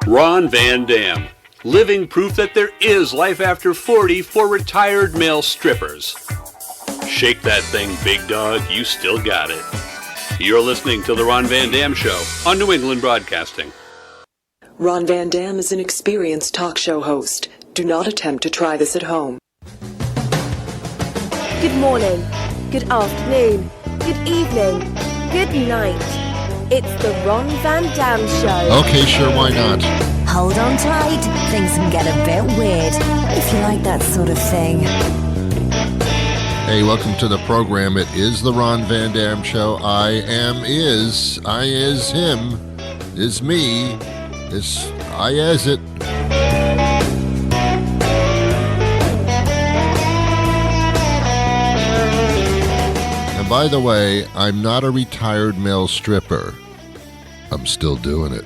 Ron Van Dam, living proof that there is life after 40 for retired male strippers. Shake that thing, big dog, you still got it. You're listening to The Ron Van Dam Show on New England Broadcasting. Ron Van Dam is an experienced talk show host. Do not attempt to try this at home. Good morning, good afternoon, good evening, good night. It's the Ron Van Dam Show. Okay, sure, why not? Hold on tight, things can get a bit weird, if you like that sort of thing. Hey, welcome to the program. It is the Ron Van Dam Show. I is him, is me, is I as it. And by the way, I'm not a retired male stripper. I'm still doing it.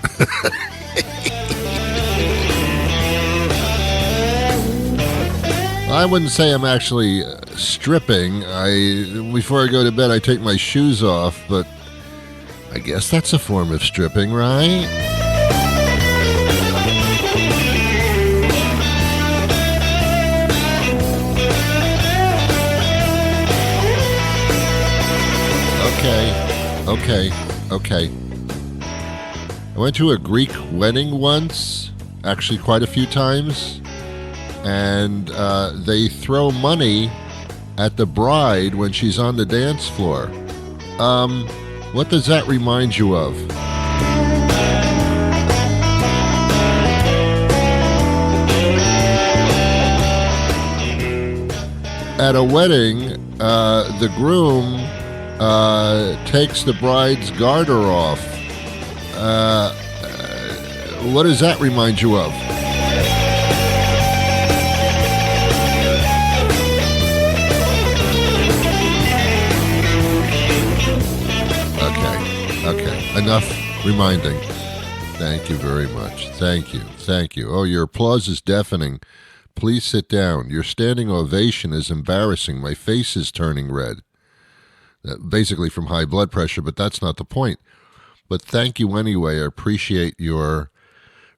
I wouldn't say I'm actually stripping. Before I go to bed, I take my shoes off, but I guess that's a form of stripping, right? Okay. I went to a Greek wedding once, actually quite a few times, and they throw money at the bride when she's on the dance floor. What does that remind you of? At a wedding, the groom takes the bride's garter off. What does that remind you of? Okay. Enough reminding. Thank you very much. Thank you. Oh, your applause is deafening. Please sit down. Your standing ovation is embarrassing. My face is turning red. Basically from high blood pressure, but that's not the point. But thank you anyway. I appreciate your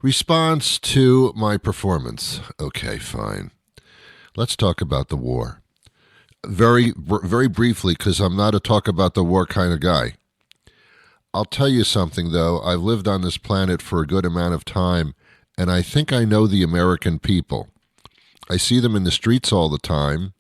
response to my performance. Okay, fine. Let's talk about the war. Very briefly, because I'm not a talk about the war kind of guy. I'll tell you something, though. I've lived on this planet for a good amount of time, and I think I know the American people. I see them in the streets all the time.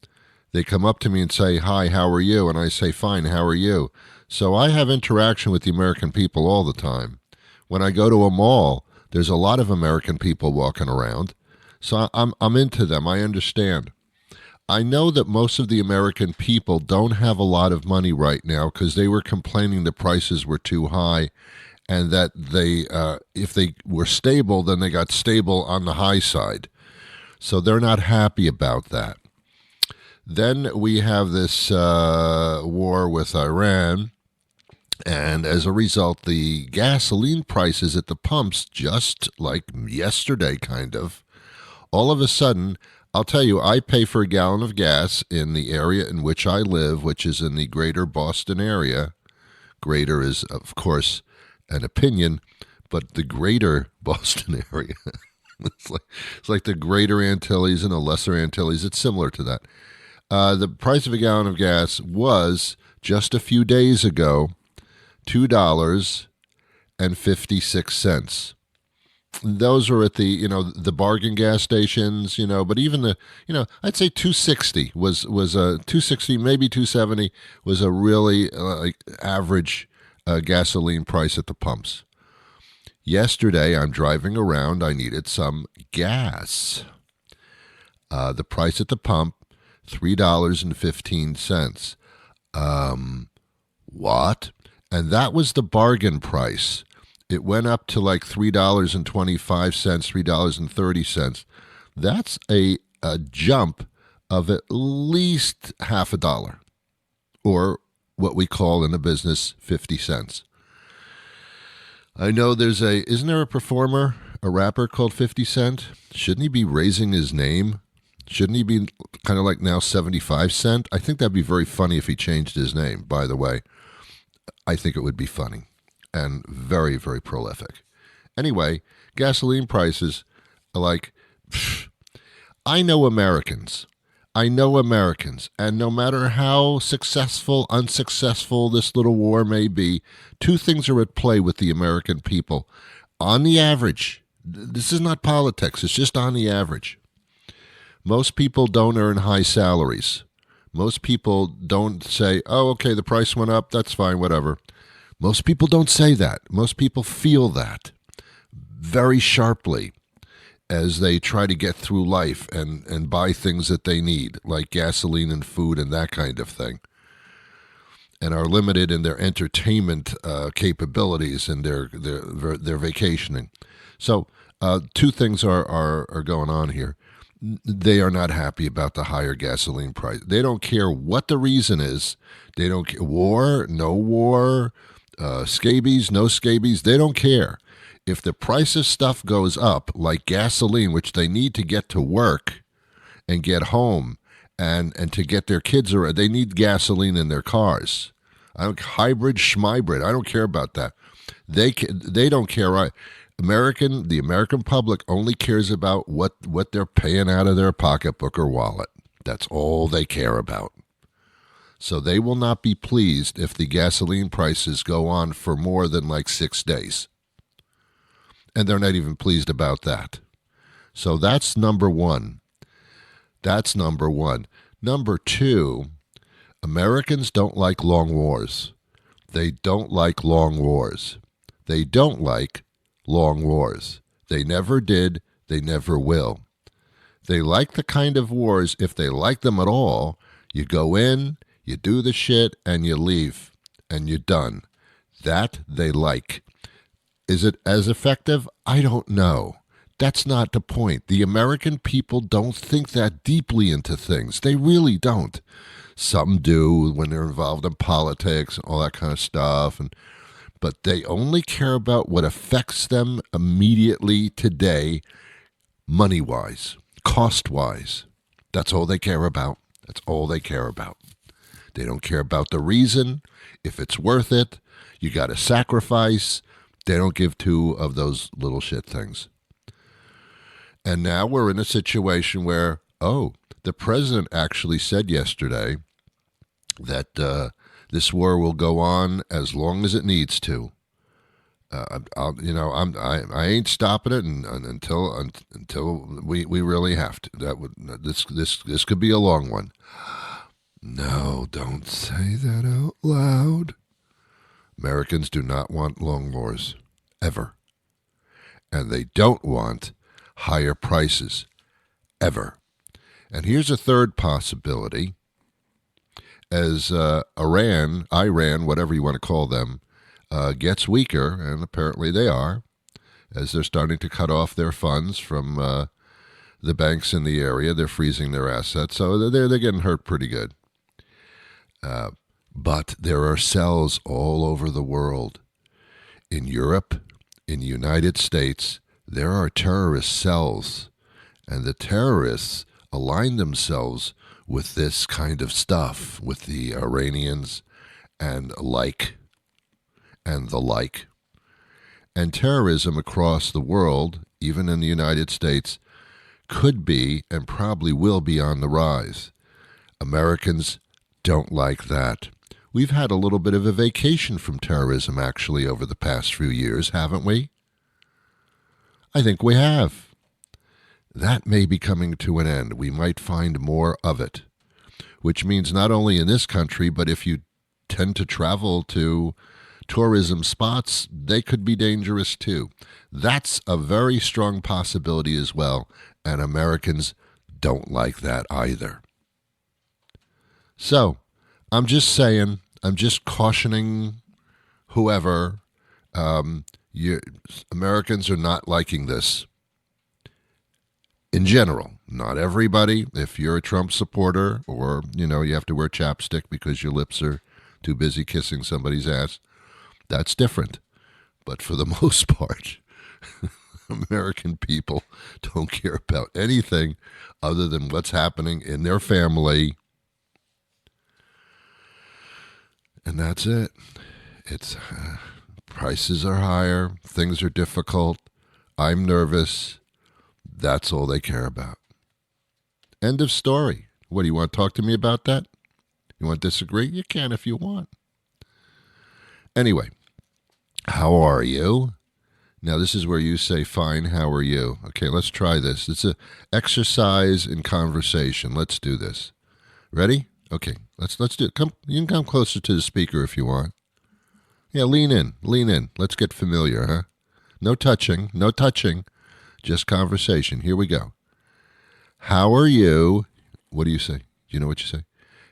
They come up to me and say, "Hi, how are you?" And I say, "Fine, how are you?" So I have interaction with the American people all the time. When I go to a mall, there's a lot of American people walking around. So I'm into them. I understand. I know that most of the American people don't have a lot of money right now because they were complaining the prices were too high and that if they were stable, then they got stable on the high side. So they're not happy about that. Then we have this war with Iran, and as a result, the gasoline prices at the pumps, just like yesterday kind of, all of a sudden, I'll tell you, I pay for a gallon of gas in the area in which I live, which is in the greater Boston area. Greater is, of course, an opinion, but the greater Boston area, it's like the greater Antilles and the lesser Antilles. It's similar to that. The price of a gallon of gas was, just a few days ago, $2.56. Those are at the bargain gas stations, but even I'd say 260 was a 260, maybe 270 was a really average gasoline price at the pumps. Yesterday, I'm driving around. I needed some gas. The price at the pump, $3.15. What? And that was the bargain price. It went up to like $3.25, $3.30. That's a jump of at least half a dollar, or what we call in the business 50 cents. I know isn't there a performer, a rapper called 50 Cent? Shouldn't he be raising his name? Shouldn't he be kind of like now 75 Cent? I think that'd be very funny if he changed his name, by the way. I think it would be funny and very, very prolific. Anyway, gasoline prices are like, I know Americans. And no matter how successful, unsuccessful this little war may be, two things are at play with the American people. On the average, this is not politics, it's just on the average. Most people don't earn high salaries. Most people don't say, oh, okay, the price went up, that's fine, whatever. Most people don't say that. Most people feel that very sharply as they try to get through life and buy things that they need, like gasoline and food and that kind of thing, and are limited in their entertainment capabilities and their vacationing. So two things are going on here. They are not happy about the higher gasoline price. They don't care what the reason is. They don't care. War, no war, scabies, no scabies. They don't care. If the price of stuff goes up, like gasoline, which they need to get to work and get home and to get their kids around, they need gasoline in their cars. Hybrid, schmybrid, I don't care about that. They don't care. The American public only cares about what they're paying out of their pocketbook or wallet. That's all they care about. So they will not be pleased if the gasoline prices go on for more than like 6 days. And they're not even pleased about that. So that's number one. Number two, Americans don't like long wars. They don't like long wars. They never did. They never will. They like the kind of wars, if they like them at all, you go in, you do the shit, and you leave, and you're done. That they like. Is it as effective? I don't know. That's not the point. The American people don't think that deeply into things. They really don't. Some do when they're involved in politics and all that kind of stuff, but they only care about what affects them immediately today, money-wise, cost-wise. That's all they care about. They don't care about the reason, if it's worth it, you got to sacrifice. They don't give two of those little shit things. And now we're in a situation where, the president actually said yesterday that this war will go on as long as it needs to. I ain't stopping it until we really have to. This could be a long one. No, don't say that out loud. Americans do not want long wars, ever. And they don't want higher prices, ever. And here's a third possibility. As Iran, whatever you want to call them, gets weaker, and apparently they are, as they're starting to cut off their funds from the banks in the area. They're freezing their assets, so they're getting hurt pretty good. But there are cells all over the world. In Europe, in the United States, there are terrorist cells, and the terrorists align themselves with this kind of stuff, with the Iranians and the like. And terrorism across the world, even in the United States, could be and probably will be on the rise. Americans don't like that. We've had a little bit of a vacation from terrorism, actually, over the past few years, haven't we? I think we have. That may be coming to an end. We might find more of it, which means not only in this country, but if you tend to travel to tourism spots, they could be dangerous too. That's a very strong possibility as well, and Americans don't like that either. So, I'm just saying, I'm just cautioning whoever, Americans are not liking this. In general, not everybody. If you're a Trump supporter or, you have to wear chapstick because your lips are too busy kissing somebody's ass, that's different. But for the most part, American people don't care about anything other than what's happening in their family. And that's it. It's prices are higher, things are difficult. I'm nervous. That's all they care about. End of story. What, do you want to talk to me about that? You want to disagree? You can if you want. Anyway, how are you? Now, this is where you say, fine, how are you? Okay, let's try this. It's an exercise in conversation. Let's do this. Ready? Okay, let's do it. You can come closer to the speaker if you want. Yeah, lean in. Let's get familiar, huh? No touching. Just conversation. Here we go. How are you? What do you say? Do you know what you say?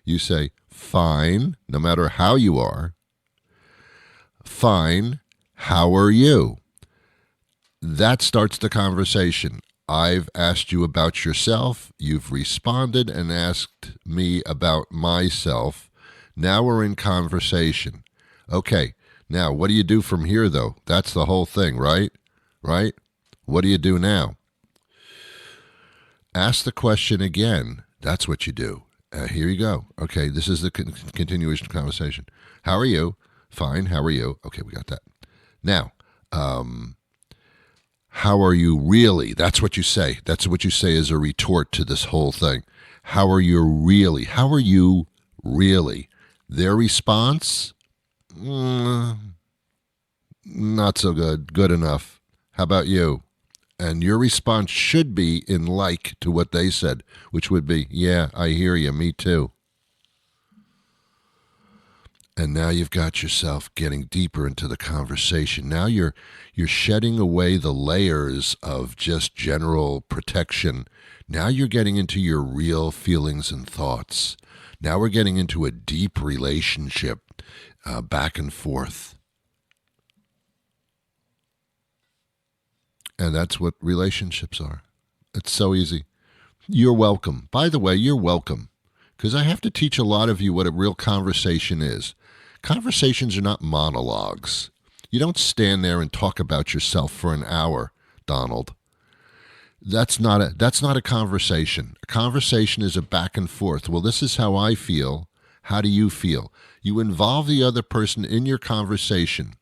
You say, fine, no matter how you are. Fine, how are you? That starts the conversation. I've asked you about yourself. You've responded and asked me about myself. Now we're in conversation. Okay, now what do you do from here, though? That's the whole thing, right? Right? What do you do now? Ask the question again. That's what you do. Here you go. Okay, this is the continuation of conversation. How are you? Fine, how are you? Okay, we got that. Now, how are you really? That's what you say. That's what you say as a retort to this whole thing. How are you really? How are you really? Their response? Not so good. Good enough. How about you? And your response should be in like to what they said, which would be, yeah, I hear you, me too. And now you've got yourself getting deeper into the conversation. Now you're shedding away the layers of just general protection. Now you're getting into your real feelings and thoughts. Now we're getting into a deep relationship back and forth. And that's what relationships are. It's so easy. You're welcome. By the way, you're welcome. Because I have to teach a lot of you what a real conversation is. Conversations are not monologues. You don't stand there and talk about yourself for an hour, Donald. That's not a conversation. A conversation is a back and forth. Well, this is how I feel. How do you feel? You involve the other person in your conversation.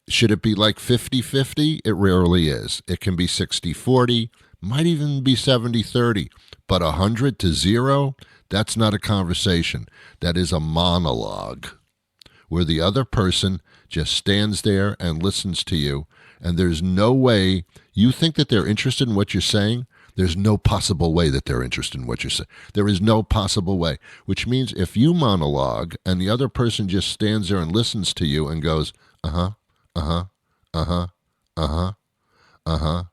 Should it be like 50-50? It rarely is. It can be 60-40, might even be 70-30. But 100-0, that's not a conversation. That is a monologue where the other person just stands there and listens to you, and there's no way you think that they're interested in what you're saying. There's no possible way that they're interested in what you're saying. There is no possible way, which means if you monologue and the other person just stands there and listens to you and goes, uh-huh, uh-huh, uh-huh, uh-huh, uh-huh,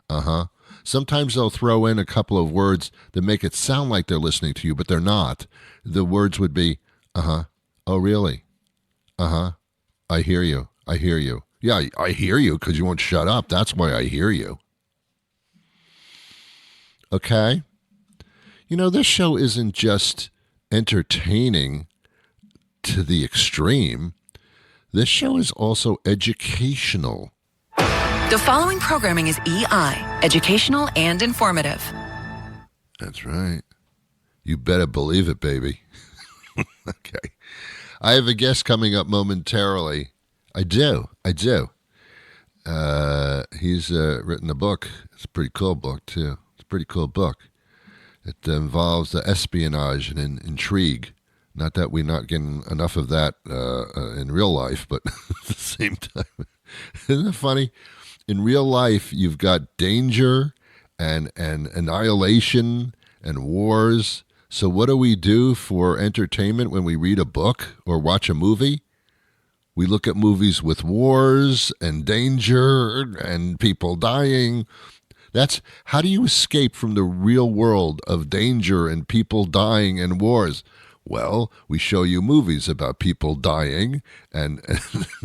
uh-huh. Sometimes they'll throw in a couple of words that make it sound like they're listening to you, but they're not. The words would be, uh-huh, oh, really? Uh-huh, I hear you, I hear you. Yeah, I hear you because you won't shut up. That's why I hear you. Okay? You know, this show isn't just entertaining to the extreme. This show is also educational. The following programming is EI, educational and informative. That's right. You better believe it, baby. Okay. I have a guest coming up momentarily. I do. He's written a book. It's a pretty cool book, too. It's a pretty cool book. It involves espionage and intrigue. Not that we're not getting enough of that in real life, but at the same time. Isn't it funny? In real life, you've got danger and annihilation and wars. So what do we do for entertainment when we read a book or watch a movie? We look at movies with wars and danger and people dying. That's how do you escape from the real world of danger and people dying and wars? Well, we show you movies about people dying and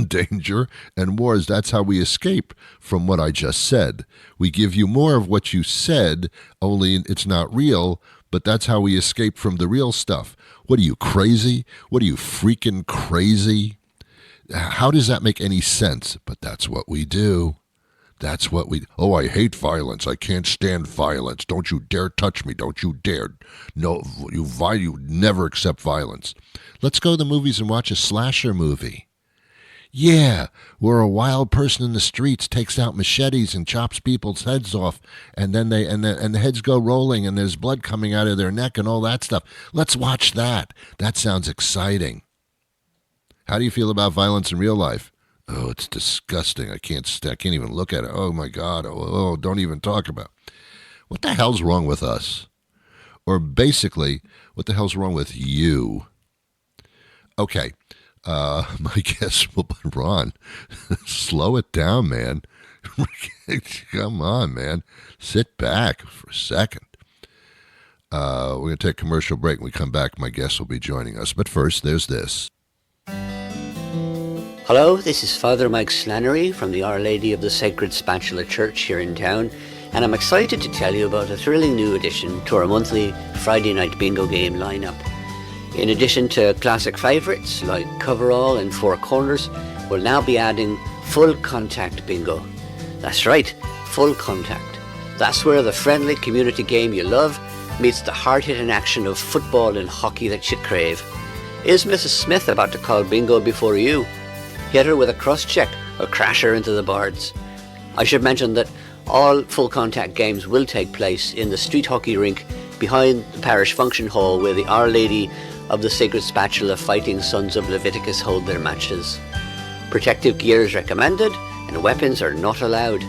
danger and wars. That's how we escape from what I just said. We give you more of what you said, only it's not real, but that's how we escape from the real stuff. What are you, crazy? What are you, freaking crazy? How does that make any sense? But that's what we do. That's what we... Oh, I hate violence. I can't stand violence. Don't you dare touch me. Don't you dare. No, you never accept violence. Let's go to the movies and watch a slasher movie. Yeah, where a wild person in the streets takes out machetes and chops people's heads off, and then the heads go rolling, and there's blood coming out of their neck and all that stuff. Let's watch that. That sounds exciting. How do you feel about violence in real life? Oh, it's disgusting. I can't even look at it. Oh my God. Oh, don't even talk about it. What the hell's wrong with us? Or basically, what the hell's wrong with you? Okay. My guess will be Ron. Slow it down, man. Come on, man. Sit back for a second. We're going to take a commercial break. When we come back, my guest will be joining us. But first, there's this. Hello, this is Father Mike Slannery from the Our Lady of the Sacred Spatula Church here in town, and I'm excited to tell you about a thrilling new addition to our monthly Friday night bingo game lineup. In addition to classic favourites like Coverall and Four Corners, we'll now be adding Full Contact Bingo. That's right, Full Contact. That's where the friendly community game you love meets the hard-hitting action of football and hockey that you crave. Is Mrs. Smith about to call bingo before you? Hit her with a cross-check or crash her into the boards. I should mention that all Full Contact games will take place in the street hockey rink behind the parish function hall where the Our Lady of the Sacred Spatula Fighting Sons of Leviticus hold their matches. Protective gear is recommended and weapons are not allowed.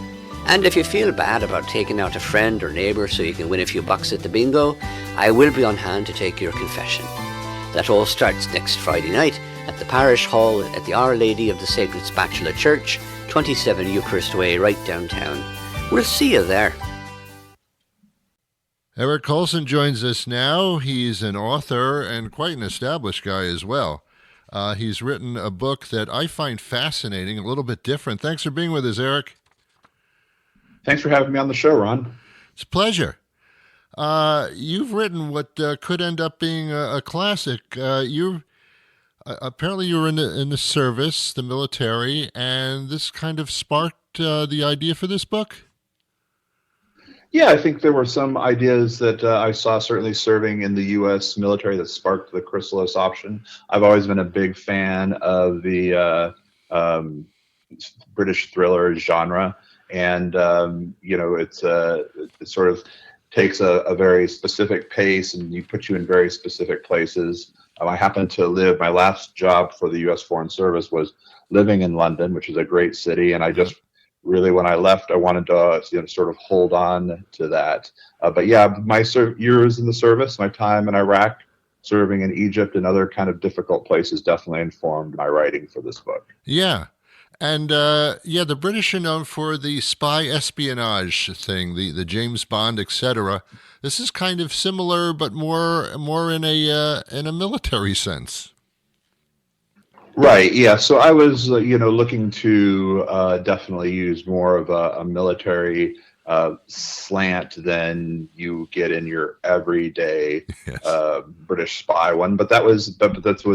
And if you feel bad about taking out a friend or neighbour so you can win a few bucks at the bingo, I will be on hand to take your confession. That all starts next Friday night at the parish hall at the Our Lady of the Sacred Spatula Church, 27 Eucharist Way, right downtown. We'll see you there. Eric Coulson joins us now. He's an author and quite an established guy as well. He's written a book that I find fascinating, a little bit different. Thanks for being with us, Eric. Thanks for having me on the show, Ron. It's a pleasure. You've written what could end up being a classic. Apparently you were in the service, the military, and this kind of sparked the idea for this book? Yeah, I think there were some ideas that I saw certainly serving in the U.S. military that sparked the Chrysalis Option. I've always been a big fan of the British thriller genre, and it sort of takes a very specific pace, and you put you in very specific places. I happened to live. My last job for the U.S. Foreign Service was living in London, which is a great city, and I just really, when I left, I wanted to sort of hold on to that. But yeah, my years in the service, my time in Iraq, serving in Egypt and other kind of difficult places definitely informed my writing for this book. Yeah. And the British are known for the spy espionage thing, the James Bond, etc. This is kind of similar, but more in a military sense. Right. Yeah. So I was, looking to definitely use more of a military slant than you get in your everyday British spy one. But that was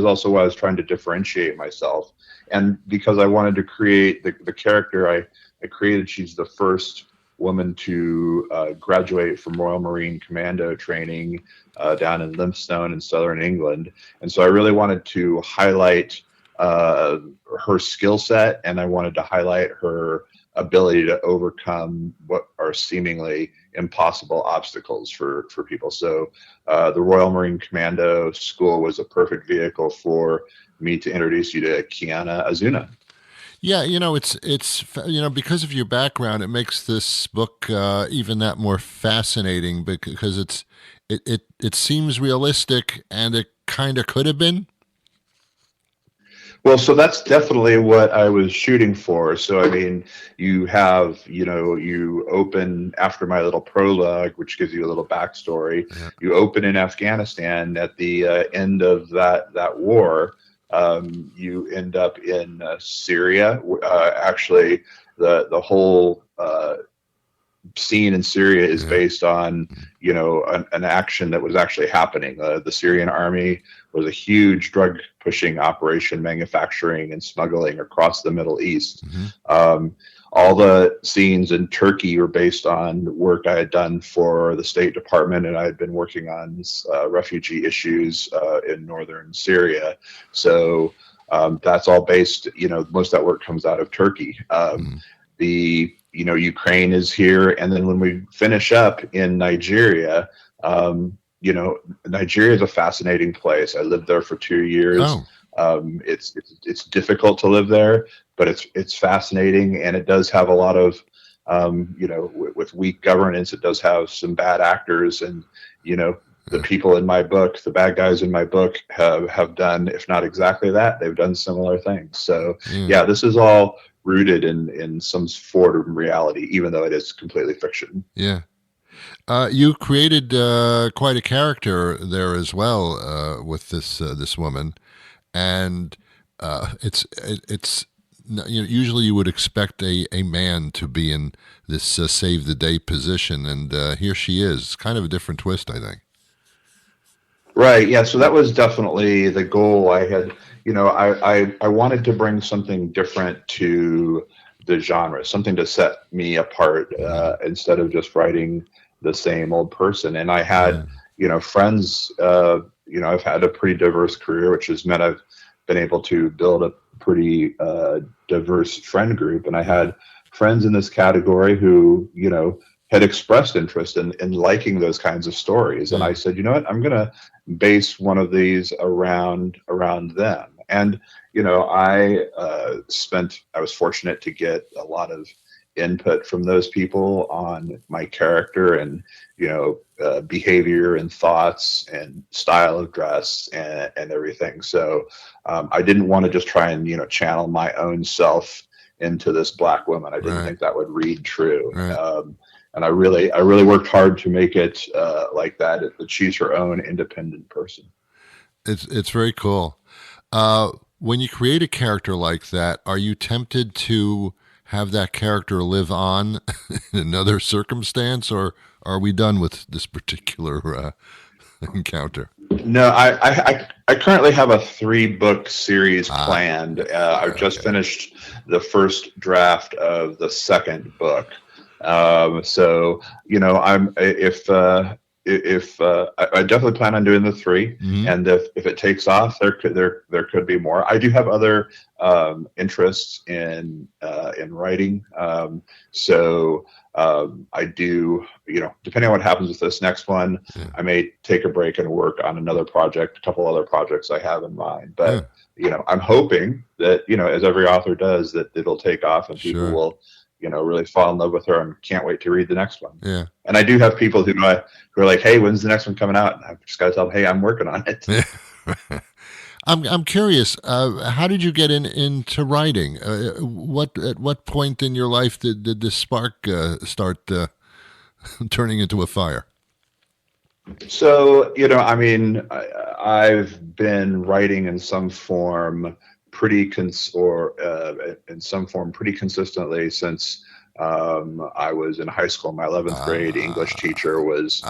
also why I was trying to differentiate myself. And because I wanted to create the character I created, she's the first woman to graduate from Royal Marine Commando training down in Lymphstone in southern England. And so I really wanted to highlight her skill set, and I wanted to highlight her ability to overcome what are seemingly impossible obstacles for people. So the Royal Marine Commando School was a perfect vehicle for me to introduce you to Kiana Azuna. Yeah, it's because of your background, it makes this book even that more fascinating because it seems realistic, and it kind of could have been. Well, so that's definitely what I was shooting for. So, I mean, you have, you open after my little prologue, which gives you a little backstory. Yeah. You open in Afghanistan at the end of that war. You end up in Syria. Actually, the whole scene in Syria is based on, an action that was actually happening. The Syrian army was a huge drug pushing operation, manufacturing and smuggling across the Middle East. Mm-hmm. All the scenes in Turkey were based on work I had done for the State Department, and I had been working on refugee issues in northern Syria. So That's all based, most of that work comes out of Turkey. Ukraine is here. And then when we finish up in Nigeria, Nigeria is a fascinating place. I lived there for 2 years. It's difficult to live there, but it's fascinating, and it does have a lot of, with weak governance, it does have some bad actors, and the people in my book, the bad guys in my book, have done, if not exactly that, they've done similar things. So this is all rooted in some sort of reality, even though it is completely fiction. Yeah. You created quite a character there as well with this woman, and it's usually you would expect a man to be in this save the day position, and here she is. It's kind of a different twist, I think. Right. Yeah. So that was definitely the goal. I had, I wanted to bring something different to the genre, something to set me apart instead of just writing the same old person. And I had, friends, I've had a pretty diverse career, which has meant I've been able to build a pretty diverse friend group. And I had friends in this category who, had expressed interest in liking those kinds of stories. And I said, you know what, I'm going to base one of these around them. And, I was fortunate to get a lot of input from those people on my character and, behavior and thoughts and style of dress and everything. So I didn't want to just try and, channel my own self into this Black woman. I didn't think that would read true. Right. And I really worked hard to make it like that she's her own independent person. It's very cool. When you create a character like that, are you tempted to have that character live on in another circumstance, or are we done with this particular encounter? No, I currently have a 3-book series planned. I've just finished the first draft of the second book. So I'm I definitely plan on doing the 3, and if it takes off, there could be more. I do have other interests in writing, so I do, depending on what happens with this next one, I may take a break and work on another project, a couple other projects I have in mind. But I'm hoping that as every author does, that it'll take off and people will really fall in love with her and can't wait to read the next one. Yeah. And I do have people who are like, hey, when's the next one coming out? And I've just got to tell them, hey, I'm working on it. I'm curious, how did you get into writing? At what point in your life did this spark start turning into a fire? So, I've been writing in some form pretty consistently since I was in high school. My 11th grade English teacher was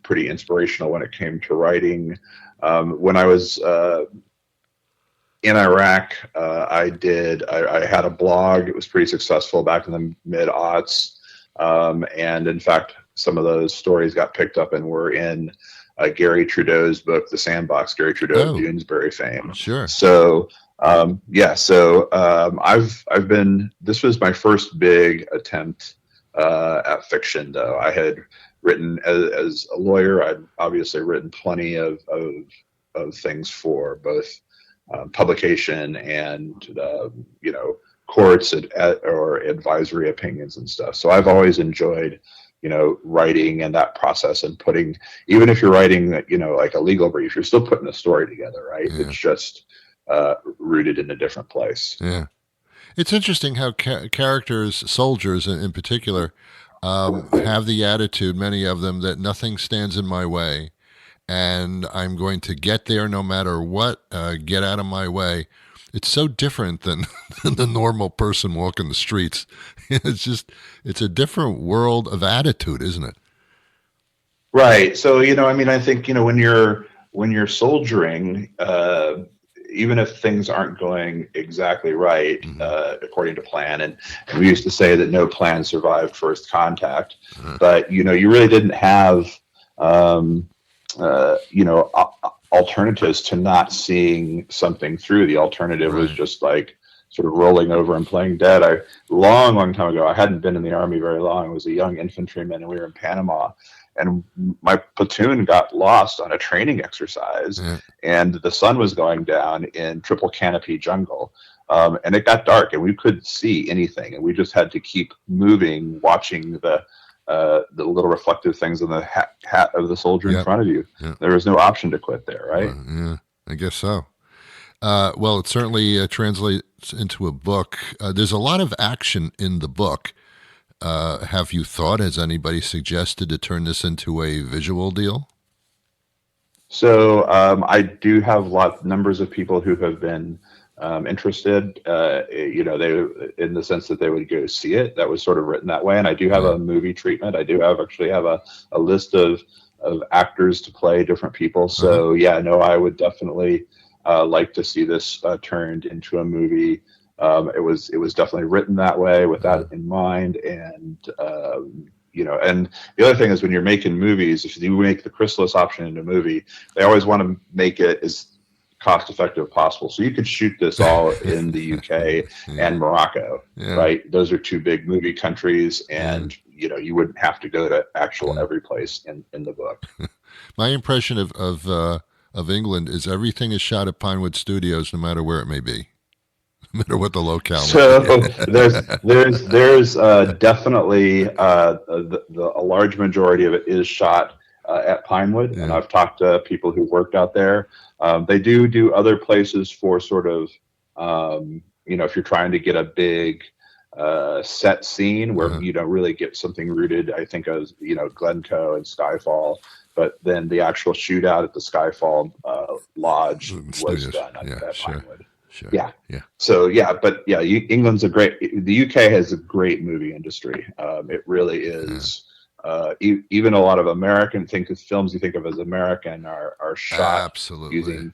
pretty inspirational when it came to writing. When I was in Iraq, I had a blog. It was pretty successful back in the mid-aughts. And in fact, some of those stories got picked up and were in Gary Trudeau's book, The Sandbox, Gary Trudeau of Doonesbury fame. Sure. So, I've been, this was my first big attempt at fiction, though. I had written as a lawyer. I'd obviously written plenty of things for both publication and, courts or advisory opinions and stuff. So I've always enjoyed writing and that process and putting, even if you're writing, like a legal brief, you're still putting a story together, right? Yeah. It's just rooted in a different place. Yeah. It's interesting how characters, soldiers in particular, have the attitude, many of them, that nothing stands in my way and I'm going to get there no matter what, get out of my way. It's so different than the normal person walking the streets. It's a different world of attitude, isn't it? Right. So, I think, when you're soldiering, even if things aren't going exactly right, according to plan, and we used to say that no plan survived first contact, but, you really didn't have, alternatives to not seeing something through. The alternative was just like sort of rolling over and playing dead. Long time ago, I hadn't been in the Army very long. I was a young infantryman, and we were in Panama. And my platoon got lost on a training exercise, and the sun was going down in triple canopy jungle. And it got dark, and we couldn't see anything. And we just had to keep moving, watching the little reflective things on the hat of the soldier in front of you. There was no option to quit there, right? Yeah, I guess so. Well, it certainly translates into a book. There's a lot of action in the book. Have you thought, has anybody suggested to turn this into a visual deal? So I do have numbers of people who have been interested, they in the sense that they would go see it. That was sort of written that way. And I do have a movie treatment. I do actually have a list of actors to play different people. So I would definitely like to see this turned into a movie. It was definitely written that way with that in mind. And, and the other thing is when you're making movies, if you make the Chrysalis Option into a movie, they always want to make it as cost effective possible. So you could shoot this all in the UK and Morocco, right? Those are two big movie countries, and you wouldn't have to go to actual every place in the book. My impression of England is everything is shot at Pinewood Studios, no matter where it may be, no matter what the locale. So there's definitely a large majority of it is shot at Pinewood, and I've talked to people who worked out there. They do other places for sort of, if you're trying to get a big set scene where you don't really get something rooted, I think of, Glencoe and Skyfall, but then the actual shootout at the Skyfall Lodge was done at Pinewood. Sure. Yeah. So England's the UK has a great movie industry. It really is. Even a lot of American films you think of as American are shot using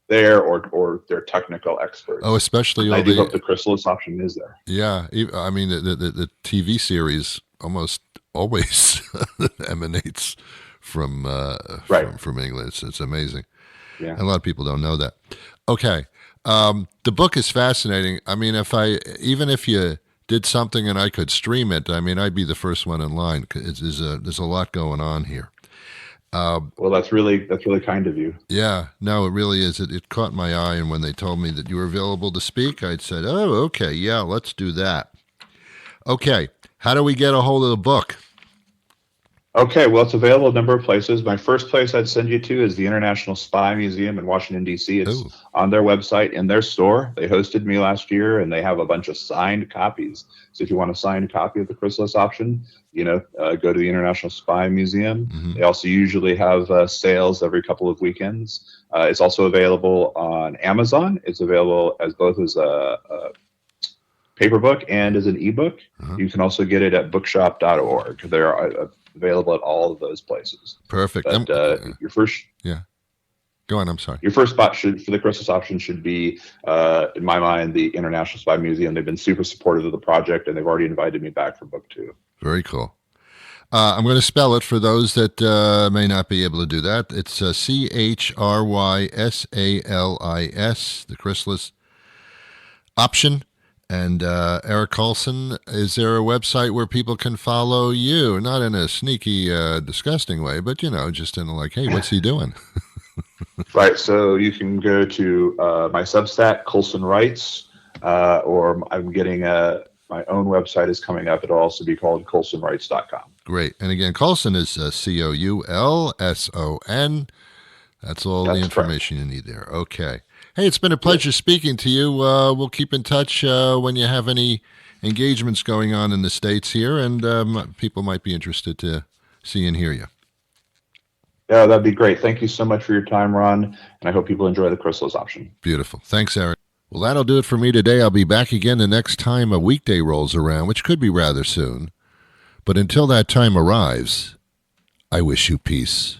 there or their technical experts. Oh, especially I think the Chrysalis Option is there. Yeah, I mean the TV series almost always emanates from England. It's amazing. Yeah, and a lot of people don't know that. Okay, the book is fascinating. I mean, even if you did something and I could stream it, I mean, I'd be the first one in line. There's a lot going on here. Well, that's really kind of you. Yeah, no, it really is. It caught my eye, and when they told me that you were available to speak, I said, "Oh, okay, yeah, let's do that." Okay, how do we get a hold of the book? Okay, well, it's available a number of places. My first place I'd send you to is the International Spy Museum in Washington, D.C. It's on their website, in their store. They hosted me last year, and they have a bunch of signed copies. So if you want a signed copy of the Chrysalis Option, go to the International Spy Museum. Mm-hmm. They also usually have sales every couple of weekends. It's also available on Amazon. It's available both as a paper book and as an ebook. Uh-huh. You can also get it at bookshop.org. They're available at all of those places. Perfect. But your first... Yeah. Go on, I'm sorry. Your first spot for the Chrysalis Option should be, in my mind, the International Spy Museum. They've been super supportive of the project, and they've already invited me back for book 2. Very cool. I'm going to spell it for those that may not be able to do that. It's Chrysalis, the Chrysalis Option. And Eric Coulson, is there a website where people can follow you? Not in a sneaky, disgusting way, but, just in like, hey, what's he doing? Right. So you can go to my Substack, Coulson Writes, or I'm getting my own website is coming up. It'll also be called CoulsonWrites.com. Great. And again, Coulson is Coulson. That's all the information you need there. Okay. Hey, it's been a pleasure speaking to you. We'll keep in touch when you have any engagements going on in the States here, and people might be interested to see and hear you. Yeah, that'd be great. Thank you so much for your time, Ron, and I hope people enjoy the Chrysalis Option. Beautiful. Thanks, Eric. Well, that'll do it for me today. I'll be back again the next time a weekday rolls around, which could be rather soon. But until that time arrives, I wish you peace.